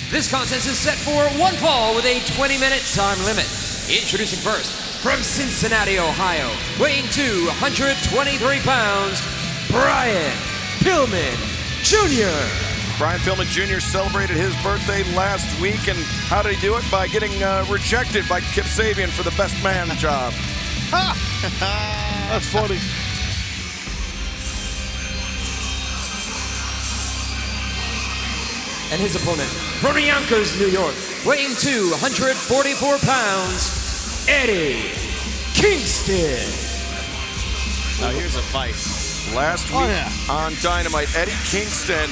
This contest is set for one fall with a 20-minute time limit. Introducing first, from Cincinnati, Ohio, weighing 223 pounds, Brian Pillman Jr. Brian Pillman Jr. celebrated his birthday last week, and how did he do it? By getting rejected by Kip Sabian for the best man job. That's funny. And his opponent, from Yonkers, New York, weighing 244 pounds, Eddie Kingston. Now here's a fight. Last week on Dynamite, Eddie Kingston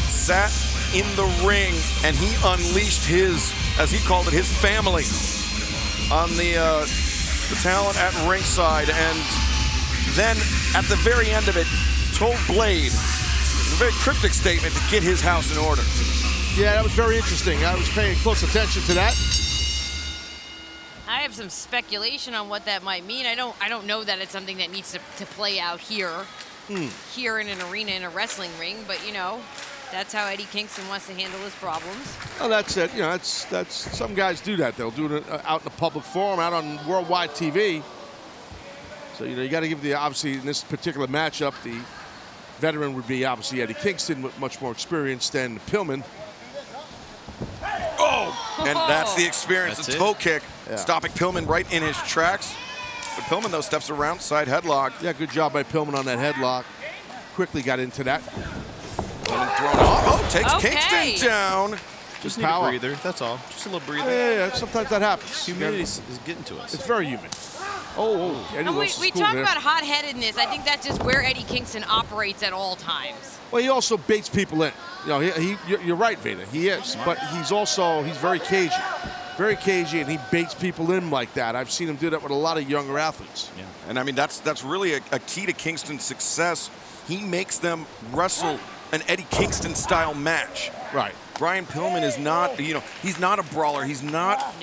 sat in the ring and he unleashed his, as he called it, his family on the talent at ringside, and then at the very end of it told Blade, a very cryptic statement, to get his house in order. Yeah, that was very interesting. I was paying close attention to that. I have some speculation on what that might mean. I don't know that it's something that needs to play out here in an arena, in a wrestling ring, but you know, that's how Eddie Kingston wants to handle his problems. Well, that's it. You know, that's some guys do that. They'll do it out in a public forum, out on worldwide TV. So, you know, you got to give the, obviously, in this particular matchup, the veteran would be obviously Eddie Kingston, with much more experience than Pillman. Oh, and that's the experience. That's the it. toe kick, Yeah. stopping Pillman right in his tracks. But Pillman, though, steps around, side headlock. Yeah, good job by Pillman on that headlock. Quickly got into that. Pillman thrown off. Oh, takes Okay. Kingston down. Just need power. a breather, that's all. Just a little breather. Yeah, sometimes that happens. Humidity is getting to us. It's very humid. Oh, Eddie And Wilson's we cool talk there. about hot-headedness. I think that's just where Eddie Kingston operates at all times. Well, he also baits people in. You know, you're right, Vader. He is, but he's very cagey. Very cagey, and he baits people in like that. I've seen him do that with a lot of younger athletes. Yeah. And I mean, that's really a key to Kingston's success. He makes them wrestle an Eddie Kingston style match. Right. Brian Pillman is not, you know, he's not a brawler. He's not,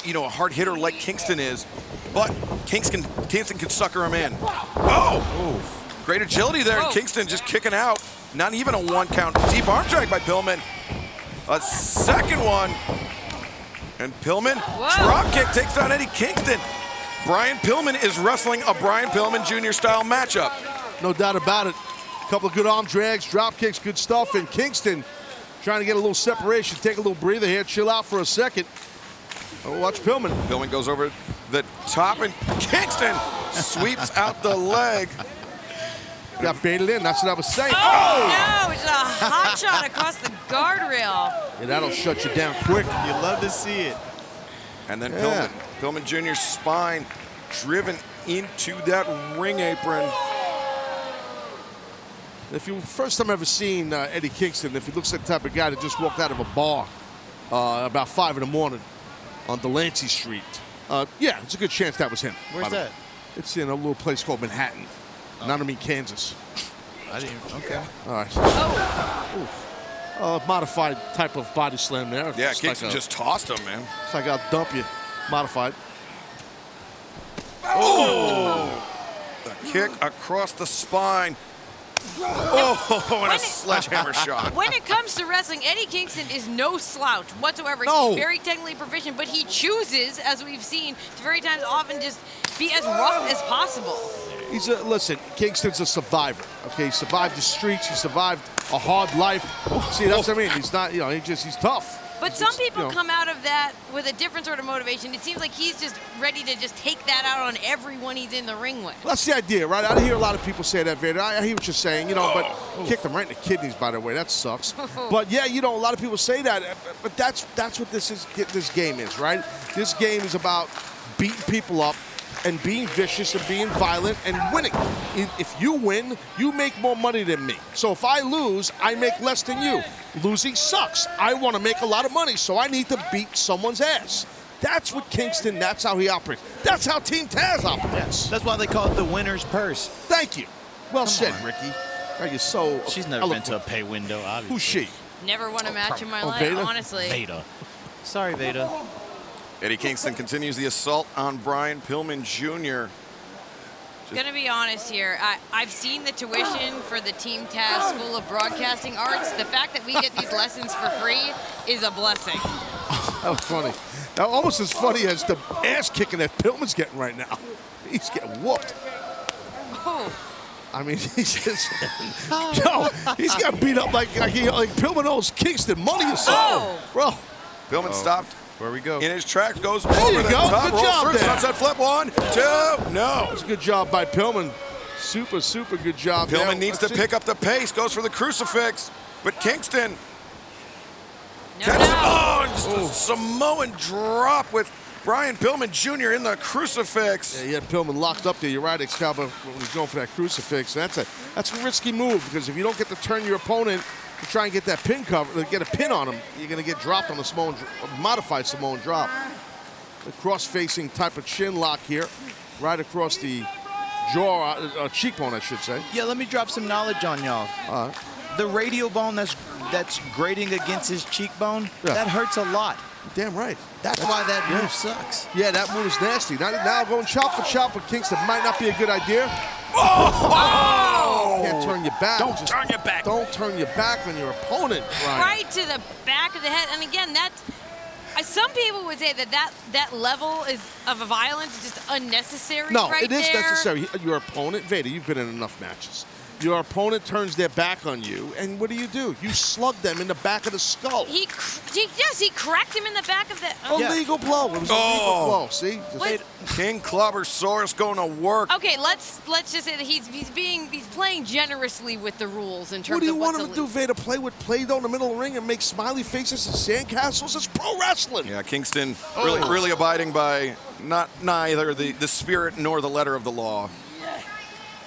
you know, a hard hitter like Kingston is. But Kingston can sucker him in. Oh! Great agility there. Oh. Kingston just kicking out. Not even a one count. Deep arm drag by Pillman. A second one. And Pillman, drop kick, takes down Eddie Kingston. Brian Pillman is wrestling a Brian Pillman Jr. style matchup. No doubt about it. A couple of good arm drags, drop kicks, good stuff. And Kingston trying to get a little separation, take a little breather here, chill out for a second. Oh, watch Pillman. Pillman goes over the top, and Kingston sweeps out the leg. Got baited in, that's what I was saying. Oh, no, it's a hot shot across the guardrail. Yeah, that'll shut you down quick. You love to see it. And then Yeah. Pillman Jr.'s spine driven into that ring apron. If you first time ever seen Eddie Kingston, if he looks like the type of guy that just walked out of a bar about 5 in the morning on Delancey Street, yeah, it's a good chance that was him. Where's that? It's in a little place called Manhattan, Nonomy, Kansas. I didn't even, okay. All right. Oh, Modified type of body slam there. Yeah, It's Kingston like just tossed him, man. it's like I'll dump you. Modified. Oh! The kick across the spine. Oh, and a sledgehammer shot. when it comes to wrestling, Eddie Kingston is no slouch whatsoever. No. He's very technically proficient, but he chooses, as we've seen, to very times often just be as rough as possible. Listen, Kingston's a survivor. Okay, he survived the streets. He survived a hard life. See, that's what I mean. He's not, you know, he's tough. But some people you know. come out of that with a different sort of motivation. It seems like he's just ready to just take that out on everyone he's in the ring with. Well, that's the idea, right? I hear a lot of people say that, Vader. I hear what you're saying, you know, but kicked him right in the kidneys, by the way. That sucks. But yeah, you know, a lot of people say that, but that's what this game is, right? This game is about beating people up and being vicious and being violent and winning. If you win, you make more money than me. So if I lose, I make less than you. Losing sucks. I want to make a lot of money, so I need to beat someone's ass. That's what Kingston, that's how he operates. That's how Team Taz operates. That's why they call it the winner's purse. Thank you. Well Come said, on. Ricky. Oh, you're so She's never eloquent. been to a pay window, obviously. Who's she? Never won a match in my life, Veda? honestly. Veda. Sorry, Veda. Eddie Kingston continues the assault on Brian Pillman Jr. Gonna be honest here. I've seen the tuition for the Team Taz School of Broadcasting Arts. The fact that we get these lessons for free is a blessing. That was funny. Now, almost as funny as the ass kicking that Pillman's getting right now. He's getting whooped. Oh. I mean, he's just, he's got beat up like Pillman owes Kingston money or something. Oh. Bro. Pillman stopped. Where we go? In his tracks, goes There over you the go. top, Good rolls job through, there. sunset flip, 1, 2, no. That's a good job by Pillman. Super, super good job. Pillman there. needs to pick up the pace, goes for the crucifix, but Kingston No, catches, no. just a Samoan drop with Brian Pillman Jr. in the crucifix. Yeah, he had Pillman locked up there. You're right, Excalibur, when he's going for that crucifix. That's a risky move because if you don't get to turn your opponent to try and get that pin cover, get a pin on him, you're going to get dropped on the Samoan, modified Samoan drop. The cross-facing type of chin lock here, right across the jaw, cheekbone, I should say. Yeah, let me drop some knowledge on y'all. All right. The radial bone that's grating against his cheekbone, Yeah. that hurts a lot. Damn right. That's why that move sucks. Yeah, that move is nasty. Now going chop for chop with Kingston might not be a good idea. Oh! Can't turn your back. Don't turn your back. Don't turn your back on your opponent, Brian. Right to the back of the head. And again, that's some people would say that level of a violence is just unnecessary. No, right it is there. necessary. Your opponent, Vader, you've been in enough matches. Your opponent turns their back on you, and what do? You slug them in the back of the skull. He cracked him in the back of the. Illegal blow. It was a legal blow. See? What? King Clubbersaurus going to work. Okay, let's just say that he's playing generously with the rules in terms What do you of want what's him to do, Vader? Play with Play-Doh in the middle of the ring and make smiley faces and sandcastles? It's pro wrestling. Yeah, Kingston really abiding by neither the spirit nor the letter of the law.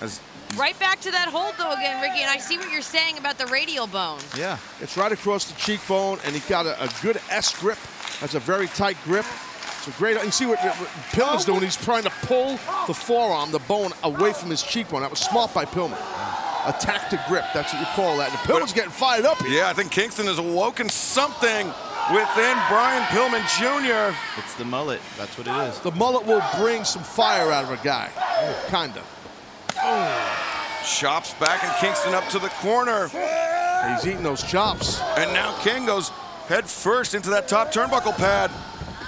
As Right back to that hold, though, again, Ricky, and I see what you're saying about the radial bone. Yeah. It's right across the cheekbone, and he got a good S grip. That's a very tight grip. It's a great. You see what Pillman's doing? He's trying to pull the forearm, the bone, away from his cheekbone. That was smart by Pillman. A tactic grip. That's what you call that. And Pillman's getting fired up here. yeah, I think Kingston has awoken something within Brian Pillman Jr. It's the mullet. That's what it is. The mullet will bring some fire out of a guy. Kinda. Chops back and Kingston up to the corner. He's eating those chops. And now King goes head first into that top turnbuckle pad.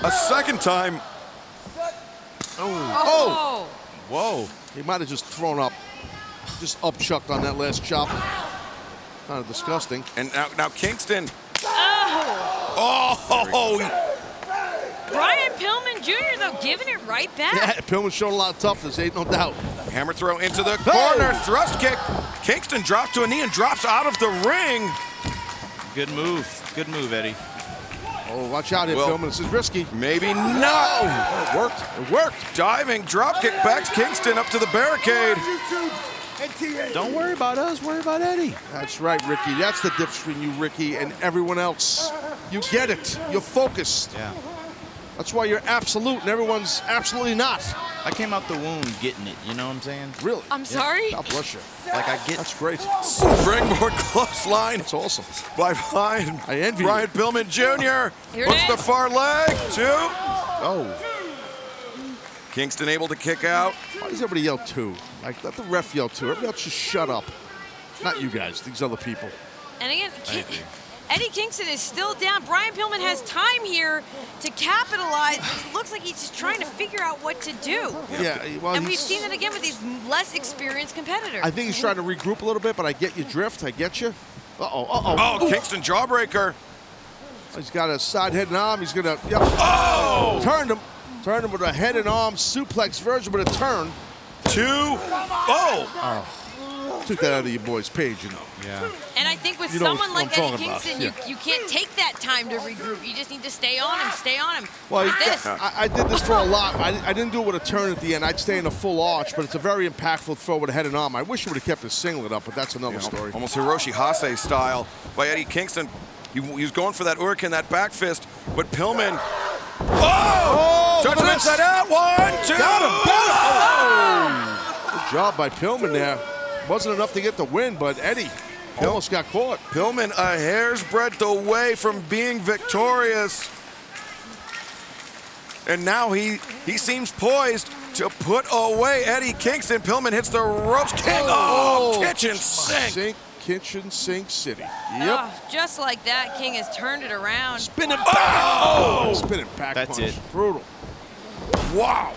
A second time. Oh! Whoa. He might have just thrown up. Just upchucked on that last chop. Kind of disgusting. And now Kingston. Oh! Oh! Brian Pillman Jr., though, giving it right back. Yeah, Pillman showed a lot of toughness, ain't no doubt. Hammer throw into the corner. Thrust kick. Kingston drops to a knee and drops out of the ring. Good move. Good move, Eddie. Oh, watch out here, Well, Pillman. This is risky. Maybe not. Oh, it worked. It worked. Diving drop kick backs Kingston up to the barricade. Don't worry about us. Worry about Eddie. That's right, Ricky. That's the difference between you, Ricky, and everyone else. You get it. You're focused. Yeah. That's why you're absolute and everyone's absolutely not. I came out the womb getting it. You know what I'm saying? Really? I'm sorry? God bless you. Like I get. That's great. Springboard clothesline That's awesome. by Brian I envy you. Pillman Jr. Here it Puts the is. far leg. 2. Oh. Kingston able to kick out. Why does everybody yell two? Like, let the ref yell two. Everybody else just shut up. Not you guys, these other people. And again, Eddie Kingston is still down. Brian Pillman has time here to capitalize. It looks like he's just trying to figure out what to do. Yeah, well, And we've he's- seen it again with these less experienced competitors. I think he's trying to regroup a little bit, but I get your drift. I get you. Uh-oh, uh-oh. Oh, Kingston jawbreaker. He's got a side head and arm. He's going to, yep. Oh! Turned him. Turned him with a head and arm suplex version with a turn. 2. Oh! Took that out of your boy's page, you know. Yeah. And I think with You know someone what like I'm Eddie talking about, Kingston, yeah. you can't take that time to regroup. You just need to stay on him, stay on him. Well, Like this. I did this for a lot. I didn't do it with a turn at the end. I'd stay in a full arch, but it's a very impactful throw with a head and arm. I wish he would have kept his singlet up, but that's another story. Almost Hiroshi Hase style by Eddie Kingston. He was going for that Hurricane, that back fist, but Pillman. Oh! Touch look at inside this. out. 1, 2. Got him, got him. Good job by Pillman there. Wasn't enough to get the win, but Eddie almost got caught. Pillman a hair's breadth away from being victorious. And now he seems poised to put away Eddie Kingston. Pillman hits the ropes. King kitchen sink. Kitchen sink city. Yep. Oh, just like that, King has turned it around. Spinning back. Spinning back That's punch. it. Brutal. Wow.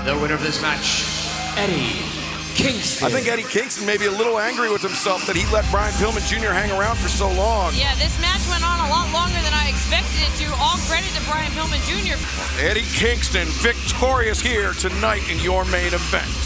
The winner of this match, Eddie Kingston. I think Eddie Kingston may be a little angry with himself that he let Brian Pillman Jr. hang around for so long. Yeah, this match went on a lot longer than I expected it to. All credit to Brian Pillman Jr. Eddie Kingston victorious here tonight in your main event.